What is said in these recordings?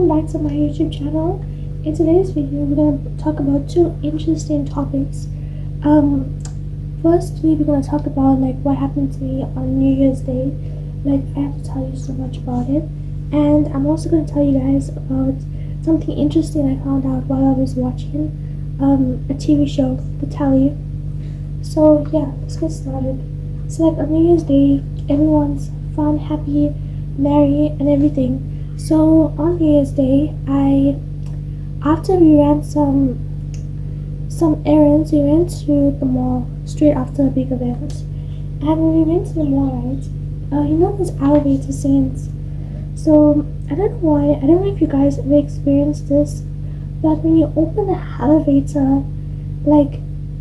welcome back to my YouTube channel. In today's video, we're going to talk about two interesting topics. Firstly, we're going to talk about what happened to me on New Year's Day. I have to tell you so much about it. And I'm also going to tell you guys about something interesting I found out while I was watching a TV show, The Tally. So yeah, let's get started. So on New Year's Day, everyone's fun, happy, merry, and everything. So on New Year's Day, after we ran some errands, we went to the mall straight after a big event. And when we went to the mall, right, you know those elevator scenes. So I don't know if you guys ever experienced this, but when you open the elevator,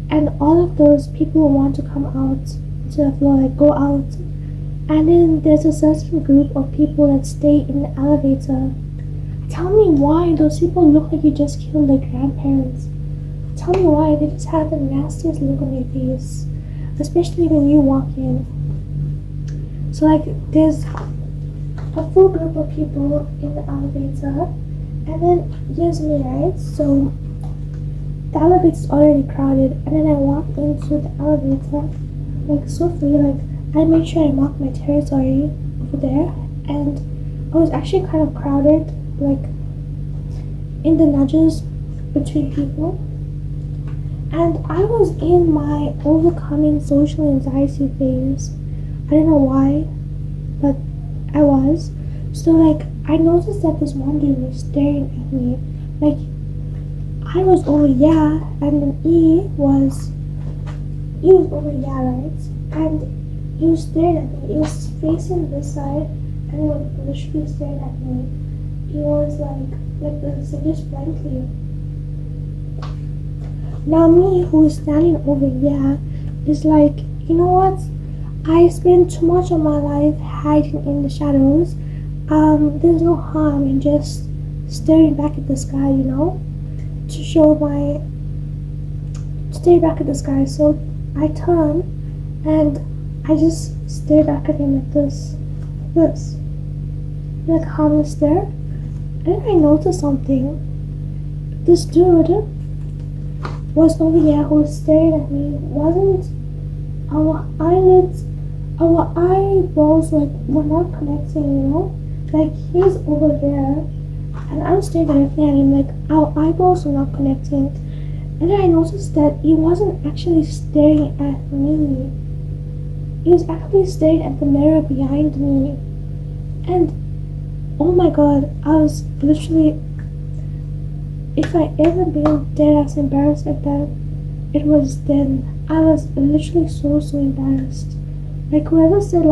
and all of those people want to come out to the floor, go out, and then there's a certain group of people that stay in the elevator. Tell me why those people look like you just killed their grandparents. Tell me why they just have the nastiest look on their face, especially when you walk in. So there's a full group of people in the elevator, and then here's me, right? So the elevator's already crowded, and then I walk into the elevator swiftly, I made sure I marked my territory over there, and I was actually kind of crowded, in the nudges between people. And I was in my overcoming social anxiety phase. I don't know why, but I was. So I noticed that this one dude was staring at me. I was over yeah, and then he was over yeah, right? And he was staring at me. He was facing this side, and he was literally staring at me. He was like this, just blankly. Now me, who is standing over here, is you know what? I spent too much of my life hiding in the shadows. There's no harm in just staring back at the sky, to show stare back at the sky. So I turned and I just stared back at him like this, harmless stare. And then I noticed something. This dude was over here who was staring at me. Wasn't our eyeballs were not connecting, he's over there and I'm staring directly at him, our eyeballs were not connecting. And then I noticed that he wasn't actually staring at me. He was actually staring at the mirror behind me. And oh my god, I was literally, if I ever been dead as embarrassed like that, it was then. I was literally so embarrassed. Whoever said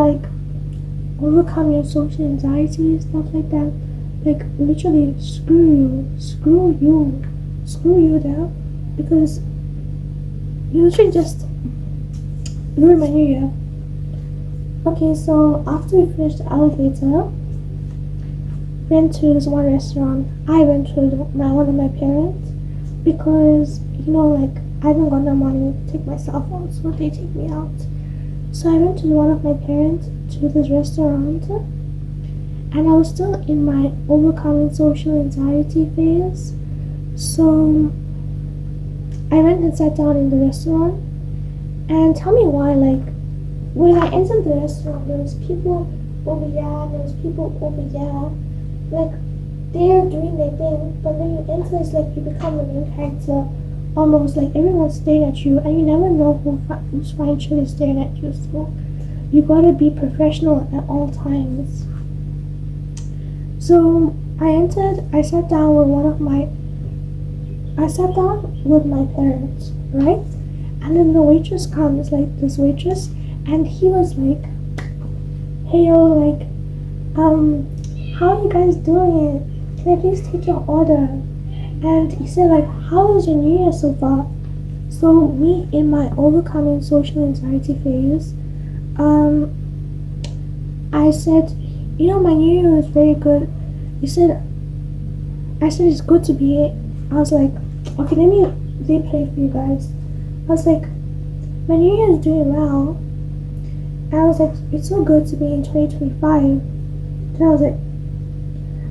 overcome your social anxiety and stuff like that, literally screw you there, because you literally just ruined my New Year. Okay, so after we finished the elevator, went to this one restaurant. I went to one of my parents, because I haven't got no money to take myself out, so they take me out. So I went to one of my parents to this restaurant, and I was still in my overcoming social anxiety phase. So I went and sat down in the restaurant, and tell me why, when I entered the restaurant, there was people over here, there was people over here, they're doing their thing, but when you enter, it's you become the main character, almost, everyone's staring at you, and you never know who's actually staring at you, so you gotta be professional at all times. So I entered, I sat down with my parents, right? And then the waitress comes, this waitress, and he was hey yo, how are you guys doing? Can I please take your order? And he said how was your New Year so far? So me, in my overcoming social anxiety phase, I said, my New Year was very good. I said it's good to be here. I was okay, let me replay for you guys. I was my New Year is doing well. And I was it's so good to be in 2025. And I was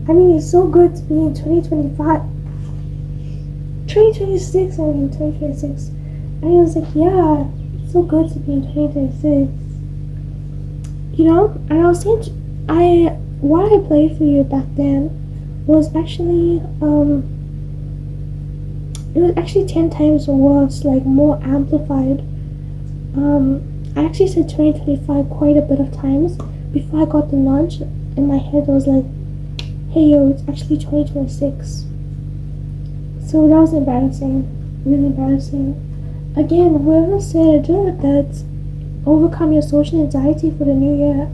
I mean, it's so good to be in 2025. 2026, I mean, 2026. And he was like, yeah, it's so good to be in 2026. You know? And I was saying, what I played for you back then was actually, it was actually 10 times worse, like more amplified. I actually said 2025 quite a bit of times before I got the nudge. In my head, I was like, hey yo, it's actually 2026. So that was embarrassing, really embarrassing. Again, whoever said that overcome your social anxiety for the new year,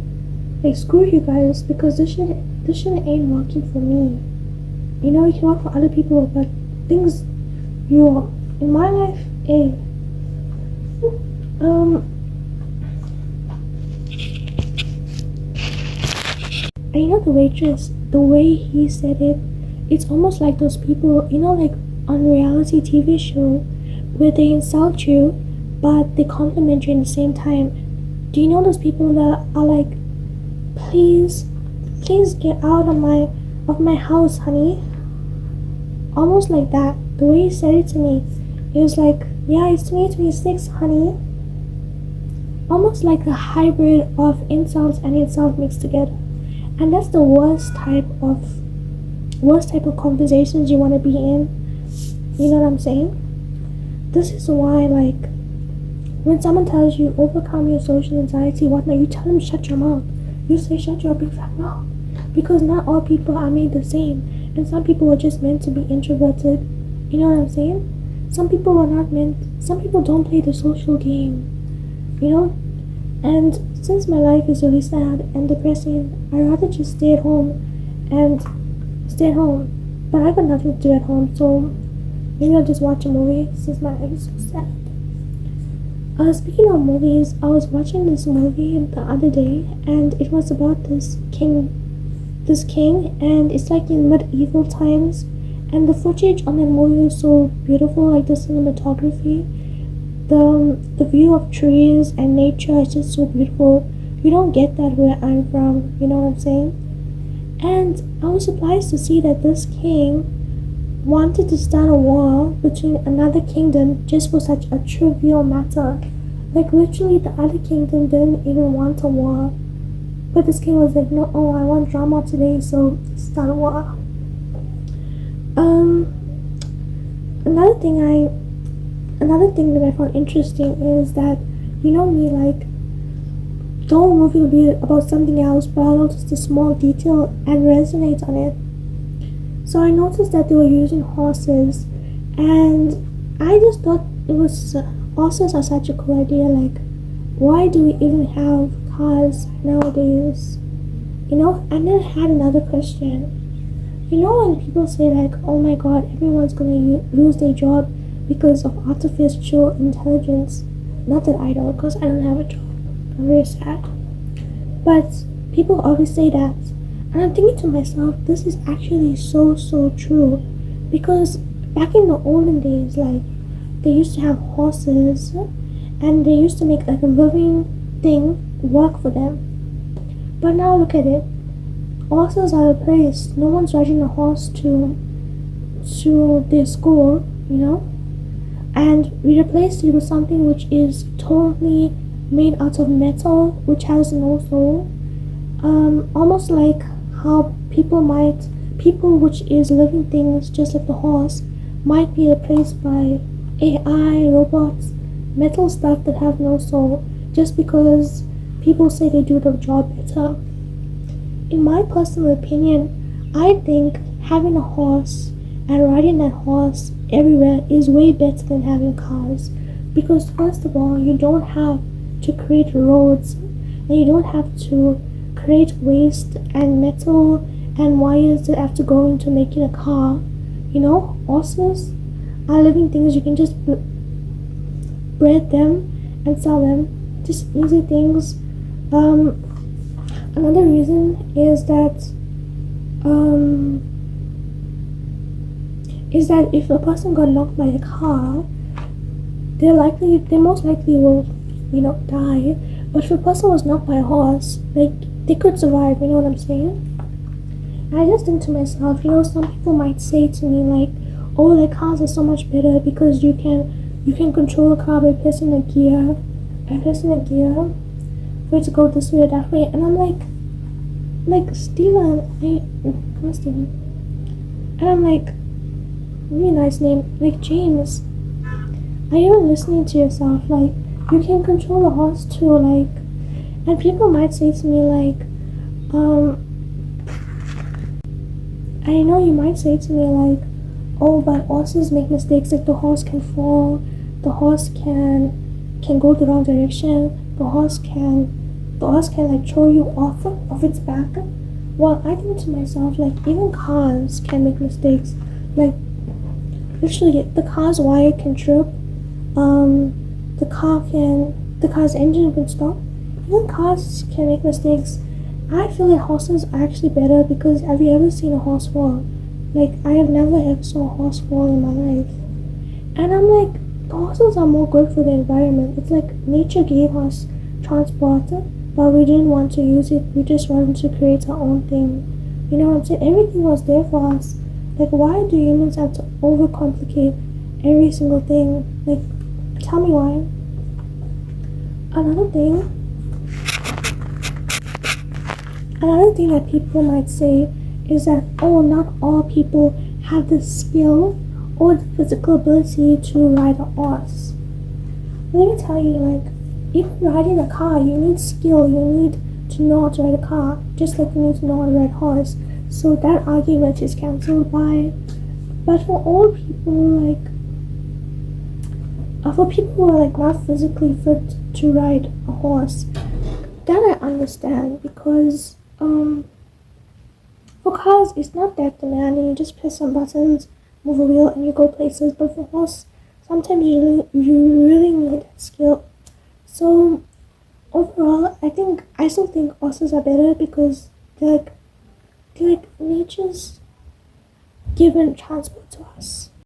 like screw you guys, because this shit ain't working for me. You know, it can work for other people, but things you in my life, hey. And you know the waitress, the way he said it, it's almost like those people, you know, like on reality TV show where they insult you but they compliment you in the same time. Do you know those people that are like, please get out of my house, honey? Almost like that. The way he said it to me, it was like, yeah, it's 2026, honey. Almost like a hybrid of insults and insult mixed together. And that's the worst type of conversations you want to be in. You know what I'm saying? This is why, like, when someone tells you overcome your social anxiety, whatnot, you tell them shut your mouth. You say shut your big fat mouth. Because not all people are made the same. And some people are just meant to be introverted. You know what I'm saying? Some people don't play the social game. You know? And since my life is really sad and depressing, I'd rather just stay at home. But I got nothing to do at home, so maybe I'll just watch a movie since my life is so sad. Speaking of movies, I was watching this movie the other day, and it was about this king, and it's like in medieval times, and the footage on that movie was so beautiful, like the cinematography, the view of trees and nature is just so beautiful. You don't get that where I'm from, you know what I'm saying? And I was surprised to see that this king wanted to start a war between another kingdom just for such a trivial matter. Like literally the other kingdom didn't even want a war. But this king was like, no, I want drama today, so start a war. Another thing that I found interesting is that, you know me, like, the whole movie will be about something else, but I'll notice the small detail and resonate on it. So I noticed that they were using horses, and I just thought horses are such a cool idea. Like, why do we even have cars nowadays? You know, and then I had another question. You know when people say like, oh my god, everyone's gonna lose their job because of artificial intelligence? Not that I don't, because I don't have a job. I'm very sad. But people always say that. And I'm thinking to myself, this is actually so true. Because back in the olden days, like, they used to have horses, and they used to make like a living thing work for them. But now look at it. Horses are replaced. No one's riding a horse to their school, you know? And we replaced it with something which is totally made out of metal, which has no soul. Almost like how people which is living things just like the horse, might be replaced by AI, robots, metal stuff that have no soul, just because people say they do the job better. In my personal opinion, I think having a horse and riding that horse everywhere is way better than having cars, because first of all, you don't have to create roads, and you don't have to create waste and metal and wires that have to go into making a car. You know, horses are living things. You can just breed them and sell them, just easy things. Another reason is that if a person got knocked by a car, they most likely will, you know, die. But if a person was knocked by a horse, like, they could survive, you know what I'm saying? And I just think to myself, some people might say to me like, "Oh, like cars are so much better because you can control a car by pressing a gear for it to go this way or that way." And I'm like Steven, I'm Steven, and I'm like, really nice name, like James. Are you even listening to yourself? Like, you can control the horse too, like, and people might say to me like, I know you might say to me like, oh, but horses make mistakes. Like the horse can fall, the horse can go the wrong direction. The horse can like throw you off its back. Well, I think to myself like even cars can make mistakes. Like literally, the car's wire can trip. The car's engine can stop. Even cars can make mistakes. I feel like horses are actually better because have you ever seen a horse fall? Like I have never ever saw a horse fall in my life. And I'm like, the horses are more good for the environment. It's like nature gave us transport, but we didn't want to use it. We just wanted to create our own thing. You know what I'm saying? Everything was there for us. Like why do humans have to overcomplicate every single thing? Like tell me why. Another thing Another thing that people might say is that, oh, not all people have the skill or the physical ability to ride a horse. Let me tell you, like, even riding a car, you need skill, you need to know how to ride a car, just like you need to know how to ride a horse. So that argument is cancelled by. But for all people, for people who are like not physically fit to ride a horse, that I understand because for cars it's not that demanding. You just press some buttons, move a wheel, and you go places. But for horse, sometimes you really need that skill. So overall, I still think horses are better because they're like nature's given transport to us.